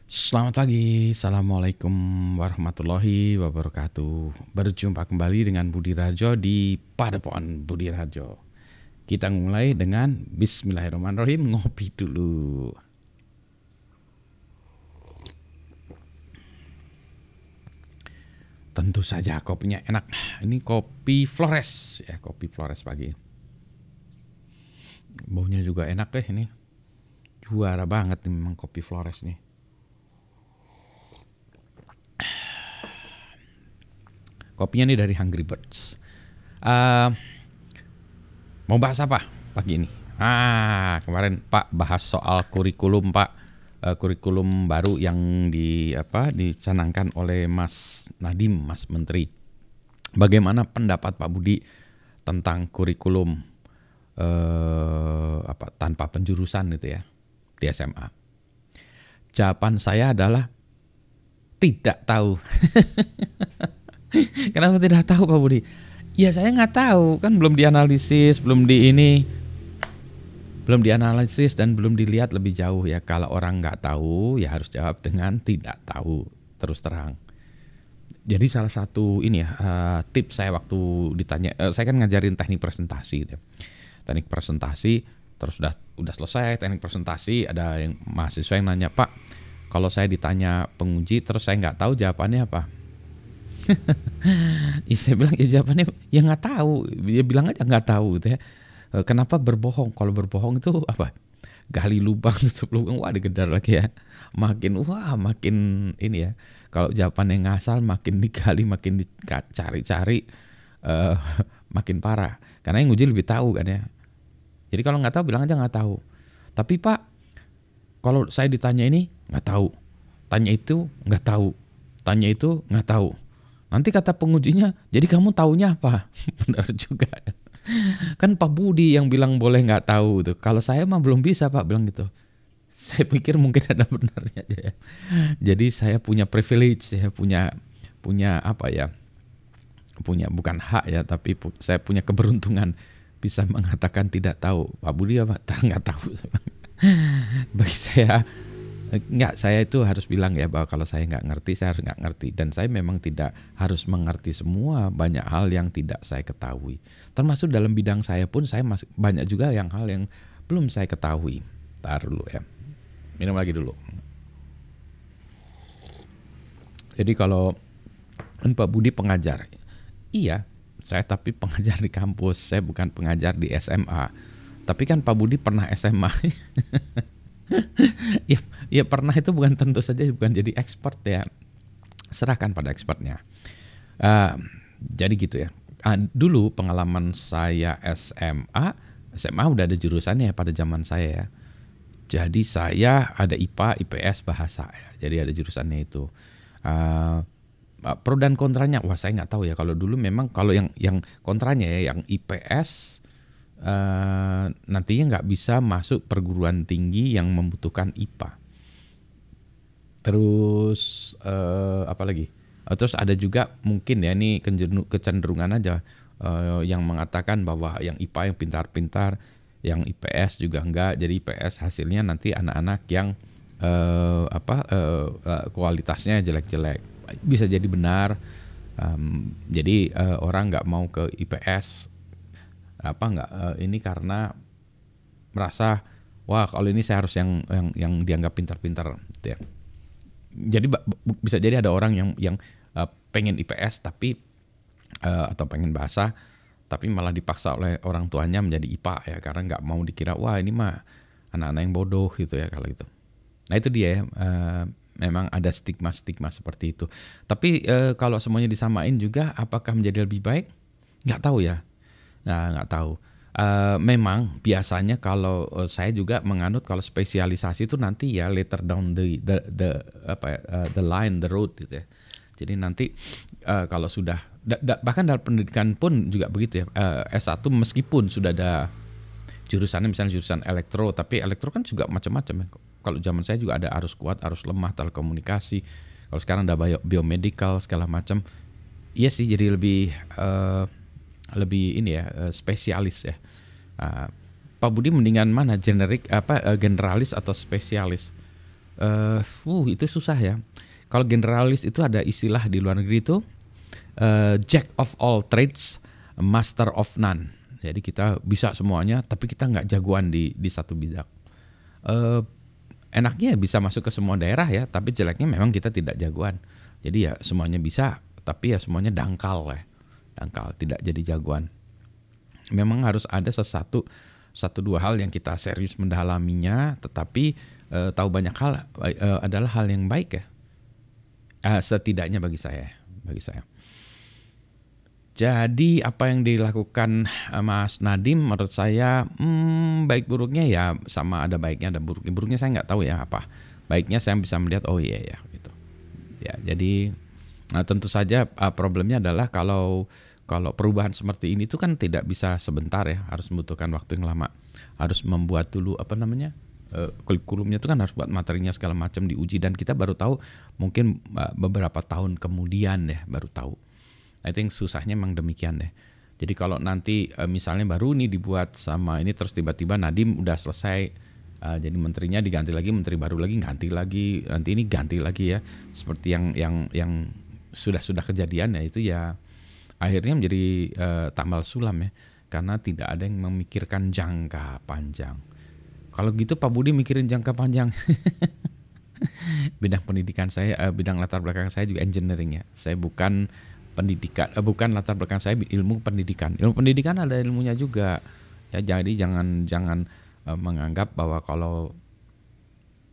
Selamat pagi, Assalamualaikum warahmatullahi wabarakatuh. Berjumpa kembali dengan Budi Rajo di Padepokan Budi Rajo. Kita mulai dengan Bismillahirrahmanirrahim, ngopi dulu. Tentu saja kopinya enak. Ini kopi Flores, ya kopi Flores pagi. Baunya juga enak ini. Juara banget nih memang kopi Flores nih. Kopinya nih dari Hungry Birds. Mau bahas apa pagi ini? Kemarin Pak bahas soal kurikulum Pak, kurikulum baru yang dicanangkan oleh Mas Nadiem, Mas Menteri. Bagaimana pendapat Pak Budi tentang kurikulum tanpa penjurusan itu ya di SMA? Jawaban saya adalah tidak tahu. Kenapa tidak tahu Pak Budi? Ya saya nggak tahu, kan belum dianalisis, belum dianalisis dan belum dilihat lebih jauh ya. Kalau orang nggak tahu ya harus jawab dengan tidak tahu, terus terang. Jadi salah satu tips saya waktu ditanya, saya kan ngajarin teknik presentasi, teknik presentasi, terus udah selesai teknik presentasi, ada yang mahasiswa yang nanya, Pak, kalau saya ditanya penguji terus saya nggak tahu jawabannya apa? Ya, saya bilang ya jawabannya ya nggak tahu, dia bilang aja nggak tahu gitu ya. Kenapa berbohong? Kalau berbohong itu apa? Gali lubang tutup lubang, wah digedar lagi ya. Makin ini ya. Kalau jawabannya ngasal makin digali, makin dicari-cari, makin parah. Karena yang uji lebih tahu kan ya. Jadi kalau nggak tahu bilang aja nggak tahu. Tapi Pak, kalau saya ditanya ini nggak tahu, tanya itu nggak tahu, tanya itu nggak tahu. Nanti kata pengujinya, jadi kamu taunya apa? Benar juga. Kan Pak Budi yang bilang boleh nggak tahu tuh. Kalau saya mah belum bisa Pak bilang gitu. Saya pikir mungkin ada benarnya aja ya. Jadi saya punya privilege, saya punya apa ya? Punya bukan hak ya, tapi saya punya keberuntungan bisa mengatakan tidak tahu. Pak Budi apa? Nggak tahu. Bagi saya itu harus bilang ya bahwa kalau saya nggak ngerti, saya harus nggak ngerti. Dan saya memang tidak harus mengerti semua, banyak hal yang tidak saya ketahui. Termasuk dalam bidang saya pun saya masih banyak juga hal yang belum saya ketahui. Taruh dulu ya, minum lagi dulu. Jadi kalau Pak Budi pengajar, iya saya tapi pengajar di kampus, saya bukan pengajar di SMA. Tapi kan Pak Budi pernah SMA. ya pernah itu bukan tentu saja bukan jadi expert ya, serahkan pada expertnya. Jadi gitu ya. Dulu pengalaman saya SMA udah ada jurusannya pada zaman saya ya. Jadi saya ada IPA, IPS, bahasa ya. Jadi ada jurusannya itu. Pro dan kontranya, wah saya nggak tahu ya. Kalau dulu memang kalau yang kontranya ya, yang IPS nantinya nggak bisa masuk perguruan tinggi yang membutuhkan IPA. Terus apa lagi? Terus ada juga mungkin ya ini kecenderungan aja yang mengatakan bahwa yang IPA yang pintar-pintar, yang IPS juga enggak. Jadi IPS hasilnya nanti anak-anak yang kualitasnya jelek-jelek. Bisa jadi benar. Jadi orang nggak mau ke IPS ini karena merasa wah kalau ini saya harus yang dianggap pintar-pintar gitu ya. Jadi bisa jadi ada orang yang pengen IPS tapi atau pengen bahasa tapi malah dipaksa oleh orang tuanya menjadi IPA ya, karena nggak mau dikira wah ini mah anak-anak yang bodoh gitu ya kalau itu. Nah itu dia ya, memang ada stigma seperti itu. Tapi kalau semuanya disamain juga apakah menjadi lebih baik? Nggak tahu ya. Nah, nggak tahu. Memang biasanya kalau saya juga menganut kalau spesialisasi itu nanti ya later down the line, the road gitu ya. Jadi nanti kalau sudah bahkan dalam pendidikan pun juga begitu ya. S1 meskipun sudah ada jurusannya misalnya jurusan elektro, tapi elektro kan juga macam-macam ya. Kalau zaman saya juga ada arus kuat, arus lemah, telekomunikasi. Kalau sekarang ada biomedical segala macam. Iya sih, jadi lebih ini ya, spesialis ya. Pak Budi mendingan mana, generalis atau spesialis? Itu susah ya. Kalau generalis itu ada istilah di luar negeri itu jack of all trades, master of none. Jadi kita bisa semuanya, tapi kita nggak jagoan di satu bidang. Enaknya bisa masuk ke semua daerah ya, tapi jeleknya memang kita tidak jagoan. Jadi ya semuanya bisa, tapi ya semuanya dangkal ya, dangkal, tidak jadi jagoan. Memang harus ada satu dua hal yang kita serius mendalaminya, tetapi tahu banyak hal adalah hal yang baik ya. Setidaknya bagi saya. Jadi apa yang dilakukan Mas Nadiem menurut saya baik buruknya ya sama, ada baiknya ada buruknya. Buruknya saya nggak tahu ya apa. Baiknya saya bisa melihat oh iya ya gitu. Ya jadi tentu saja problemnya adalah kalau perubahan seperti ini tuh kan tidak bisa sebentar ya, harus membutuhkan waktu yang lama. Harus membuat dulu kurikulumnya itu kan harus buat materinya segala macam diuji, dan kita baru tahu mungkin beberapa tahun kemudian ya baru tahu. I think susahnya memang demikian deh. Jadi kalau nanti misalnya baru nih dibuat sama ini terus tiba-tiba Nadiem udah selesai jadi menterinya diganti lagi, menteri baru lagi ganti lagi, nanti ini ganti lagi ya. Seperti yang sudah kejadian ya, itu ya akhirnya menjadi tambal sulam ya, karena tidak ada yang memikirkan jangka panjang. Kalau gitu Pak Budi mikirin jangka panjang. Bidang pendidikan saya, bidang latar belakang saya juga engineering ya. Saya bukan pendidikan, bukan latar belakang saya ilmu pendidikan. Ilmu pendidikan ada ilmunya juga. Ya jadi jangan menganggap bahwa kalau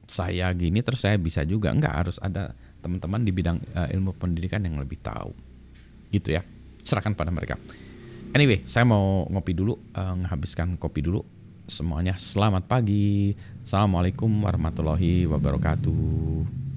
saya gini terus saya bisa juga. Enggak, harus ada teman-teman di bidang ilmu pendidikan yang lebih tahu. Gitu ya. Serahkan pada mereka. Anyway, saya mau ngopi dulu, menghabiskan kopi dulu. Semuanya selamat pagi. Assalamualaikum warahmatullahi wabarakatuh.